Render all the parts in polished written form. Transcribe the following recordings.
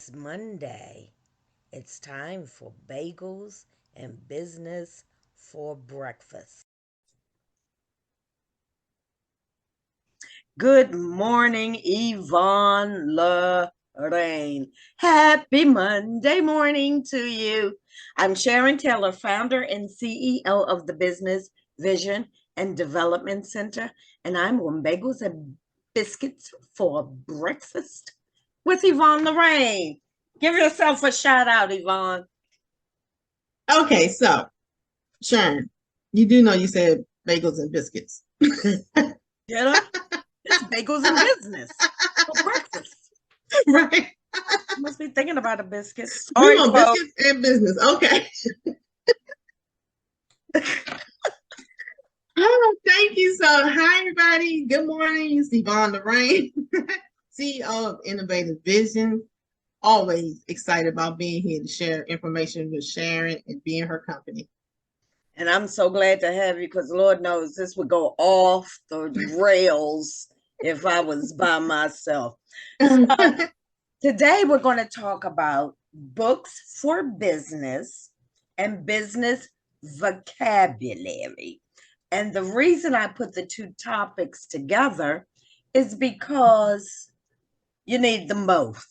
It's Monday. It's time for bagels and business for breakfast. Good morning, Yvonne Lorraine. Happy Monday morning to you. I'm Sharon Taylor, founder and CEO of the Business Vision and Development Center, and I'm on Bagels and Biscuits for Breakfast with Yvonne Lorraine. Give yourself a shout out, Yvonne. Okay, so Sharon, you do know you said bagels and biscuits. Get up. It's bagels and business for breakfast. Right? You must be thinking about a biscuit. We Sorry, want folks. biscuits and business. Okay. Oh, thank you. So, hi, everybody. Good morning. It's Yvonne Lorraine, CEO of Innovative Vision. Always excited about being here to share information with Sharon and be in her company. And I'm so glad to have you because Lord knows this would go off the rails if I was by myself. So today we're going to talk about books for business and business vocabulary. And the reason I put the two topics together is because you need them both.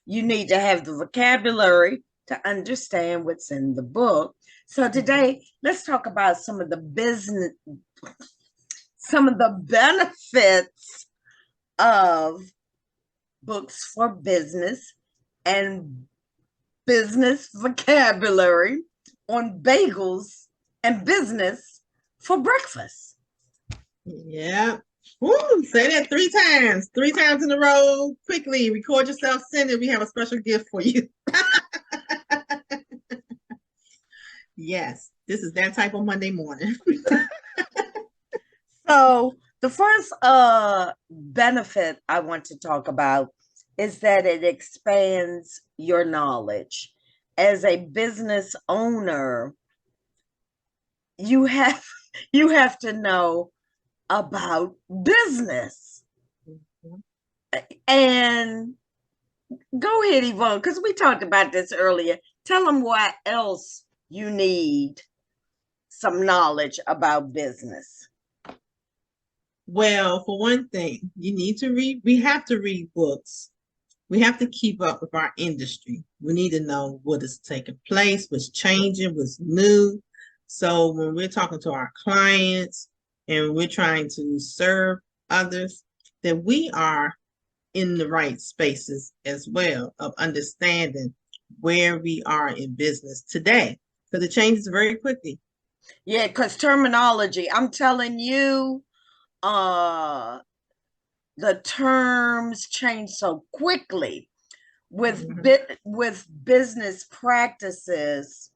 You need to have the vocabulary to understand what's in the book. So today, let's talk about some of the benefits of books for business and business vocabulary on bagels and business for breakfast. Yeah. Woo, say that three times in a row. Quickly, record yourself, send it. We have a special gift for you. Yes, this is that type of Monday morning. So the first benefit I want to talk about is that it expands your knowledge. As a business owner, you have you have to know about business. And go ahead, Yvonne, because we talked about this earlier. Tell them what else you need some knowledge about business. Well, for one thing, you need to read, we have to read books. We have to keep up with our industry. We need to know what is taking place, what's changing, what's new. So when we're talking to our clients and we're trying to serve others, that we are in the right spaces as well of understanding where we are in business today. Because it changes very quickly. Yeah, because terminology, I'm telling you, uh the terms change so quickly with Mhm. with business practices.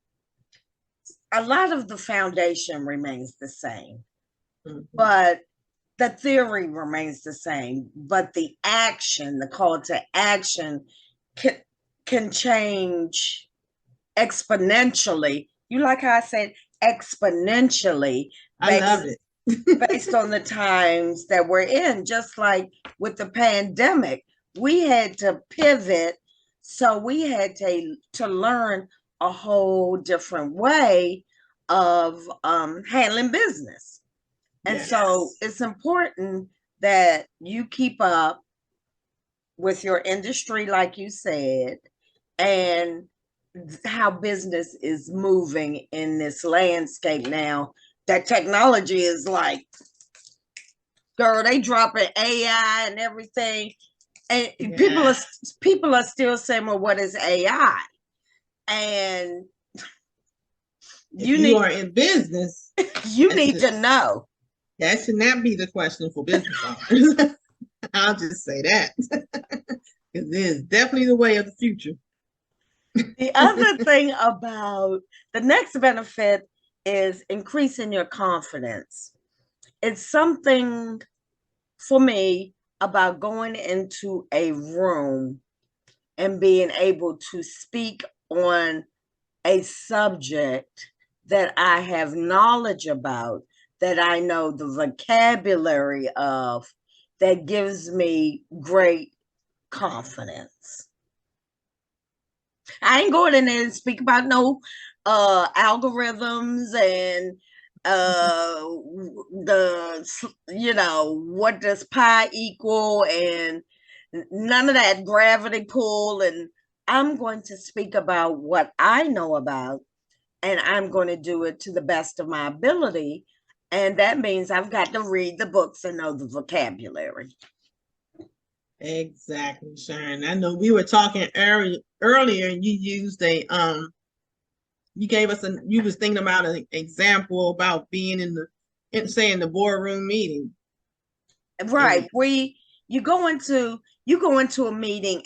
A lot of the foundation remains the same, Mhm. but the theory remains the same, but the action, the call to action can can change exponentially. You like how I said exponentially I love based it. based on the times that we're in. Just like with the pandemic, we had to pivot, so we had to learn a whole different way of handling business. And so Yes. it's important that you keep up with your industry, like you said, and how business is moving in this landscape now. That technology is like, girl, they dropping AI and everything, and Yeah. people are still saying, "Well, what is AI?" And If you you need are in business, you that need should to know. that should not be the question for business owners. I'll just say that. Because it is definitely the way of the future. The other thing about the next benefit is increasing your confidence. It's something for me about going into a room and being able to speak on a subject that I have knowledge about, that I know the vocabulary of, that gives me great confidence. I ain't going in there and speak about no algorithms and what does pi equal and none of that gravity pull. And I'm going to speak about what I know about, and I'm going to do it to the best of my ability. And that means I've got to read the books and know the vocabulary. Exactly, Sharon. I know we were talking earlier, and you used you gave us you was thinking about an example about being in the boardroom meeting. Right. You go into a meeting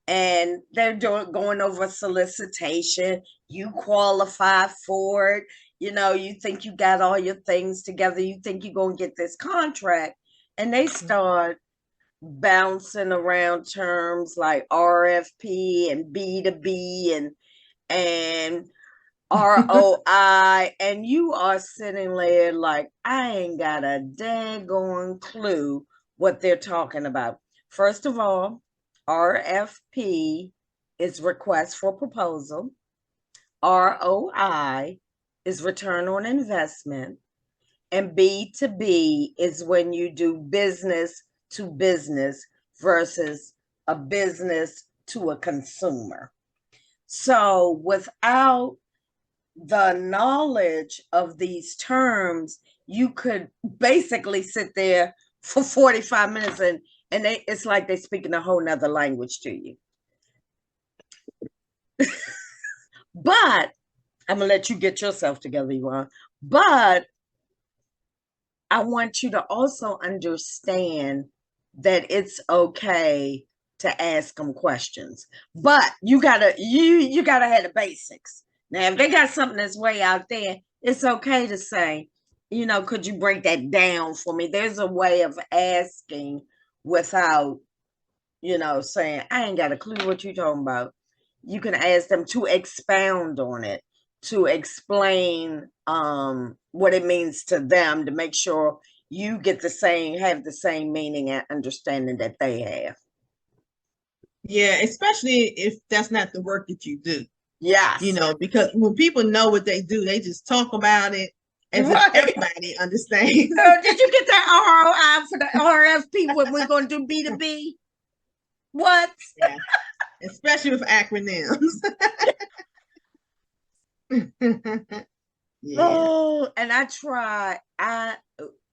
and they're going over solicitation. You qualify for it. You think you got all your things together. You think you're going to get this contract, and they start bouncing around terms like RFP and B2B and ROI, and you are sitting there like, I ain't got a daggone clue what they're talking about. First of all, RFP is request for proposal. ROI is return on investment. And B2B is when you do business to business versus a business to a consumer. So without the knowledge of these terms, you could basically sit there for 45 minutes and it's like they're speaking a whole nother language to you. But I'm gonna let you get yourself together, Yvonne. But I want you to also understand that it's okay to ask them questions, but you gotta have the basics. Now, if they got something that's way out there, it's okay to say, could you break that down for me? There's a way of asking without, saying, I ain't got a clue what you're talking about. You can ask them to expound on it, to explain what it means to them, to make sure you have the same meaning and understanding that they have. Yeah, especially if that's not the work that you do. Yes. Because when people know what they do, they just talk about it as if everybody understands. Did you get that ROI for the RFP when we're going to do B2B? What? Yeah. Especially with acronyms. Yeah. Oh, and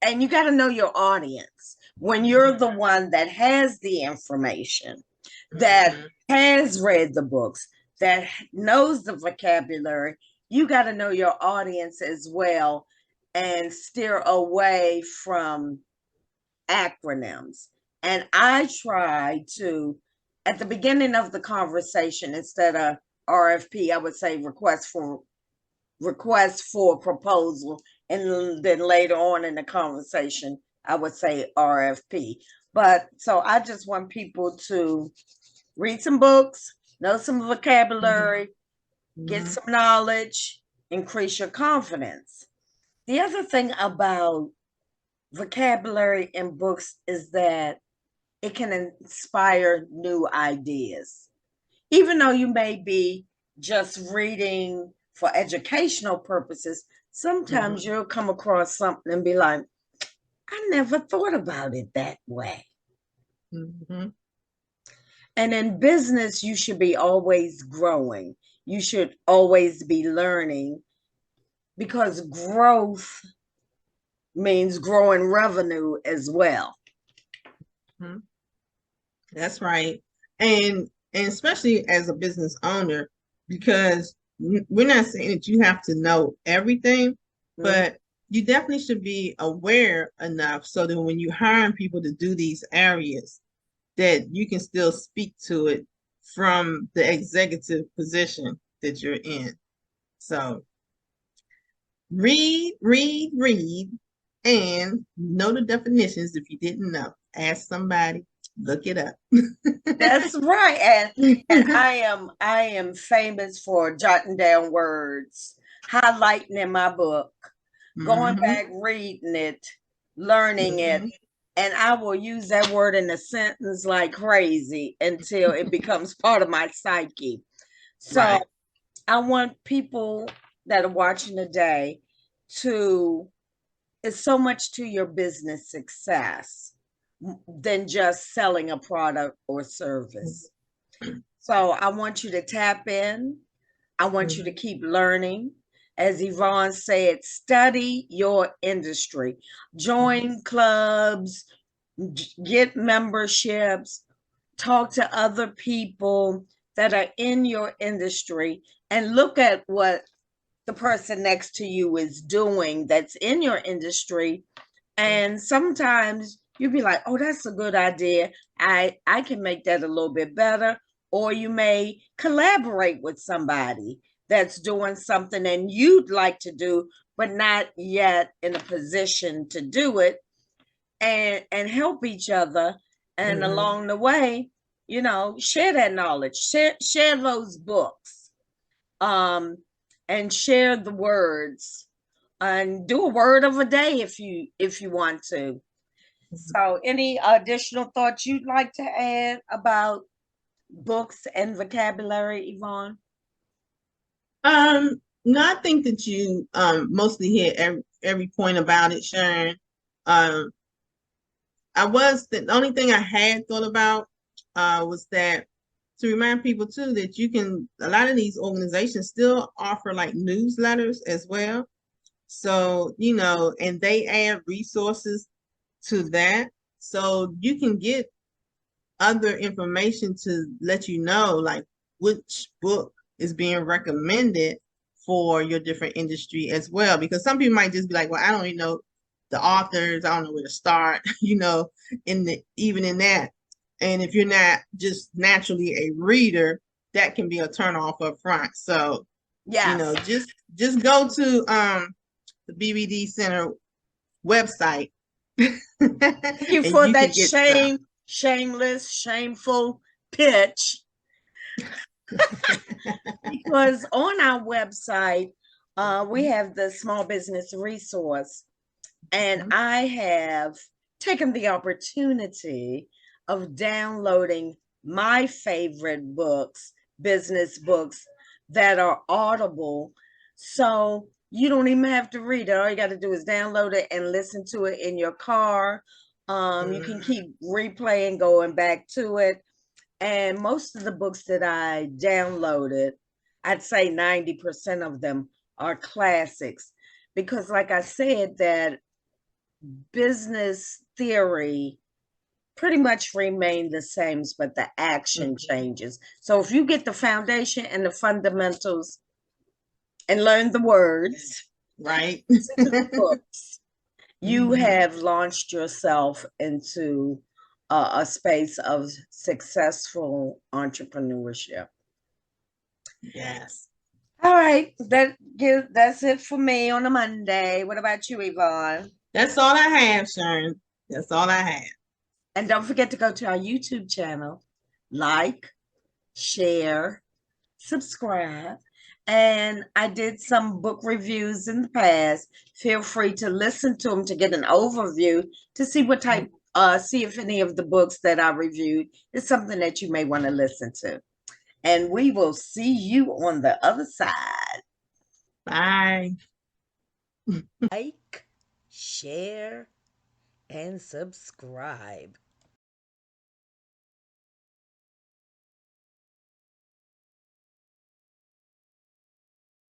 and you got to know your audience. When you're the one that has the information, that has read the books, that knows the vocabulary, you got to know your audience as well and steer away from acronyms. And I try to, at the beginning of the conversation, instead of RFP, I would say request for proposal, and then later on in the conversation I would say RFP. But so I just want people to read some books, know some vocabulary, get some knowledge, increase your confidence. The other thing about vocabulary in books is that it can inspire new ideas. Even though you may be just reading for educational purposes, sometimes you'll come across something and be like, I never thought about it that way. And in business, you should be always growing. You should always be learning, because growth means growing revenue as well. That's right. And especially as a business owner, because we're not saying that you have to know everything, but you definitely should be aware enough so that when you're hiring people to do these areas, that you can still speak to it from the executive position that you're in. So read, and know the definitions. If you didn't know, ask somebody, look it up. That's right. And I am famous for jotting down words, highlighting in my book, going back, reading it, learning it, and I will use that word in a sentence like crazy until it becomes part of my psyche. So Right. I want people that are watching today to, it's so much to your business success than just selling a product or service. So I want you to tap in. I want you to Mhm. keep learning. As Yvonne said, study your industry, join clubs, get memberships, talk to other people that are in your industry, and look at what the person next to you is doing that's in your industry. And sometimes you'll be like, oh, that's a good idea. I can make that a little bit better. Or you may collaborate with somebody that's doing something and you'd like to do, but not yet in a position to do it, and help each other. And Mhm. along the way, share that knowledge, share those books, um, and share the words, and do a word of a day if you want to. So, any additional thoughts you'd like to add about books and vocabulary, Yvonne? No, I think that you mostly hit every point about it, Sharon. Um, the only thing I had thought about was that to remind people too that you can a lot of these organizations still offer like newsletters as well. So, and they add resources to that. So you can get other information to let you know like which book is being recommended for your different industry as well. Because some people might just be like, well, I don't even know the authors, I don't know where to start, even in that. And if you're not just naturally a reader, that can be a turn off up front. So, Yes. just go to the BBD Center website Thank you and for you can that get some. shameless, shameful pitch. Because on our website, we have the small business resource, and I have taken the opportunity of downloading my favorite books, business books that are audible. So you don't even have to read it. All you got to do is download it and listen to it in your car. You can Mhm. keep replaying, going back to it. And most of the books that I downloaded, I'd say 90% of them are classics. Because, like I said, that business theory pretty much remain the same, but the action Mhm. changes. So if you get the foundation and the fundamentals and learn the words Right. to the books, you Mhm. have launched yourself into a space of successful entrepreneurship. Yes. All right, that's it for me on a Monday. What about you, Yvonne? That's all I have, Sharon. That's all I have. And don't forget to go to our YouTube channel, like, share, subscribe. And I did some book reviews in the past. Feel free to listen to them to get an overview to see what type, see if any of the books that I reviewed is something that you may want to listen to. And we will see you on the other side. Bye. Like, share, and subscribe.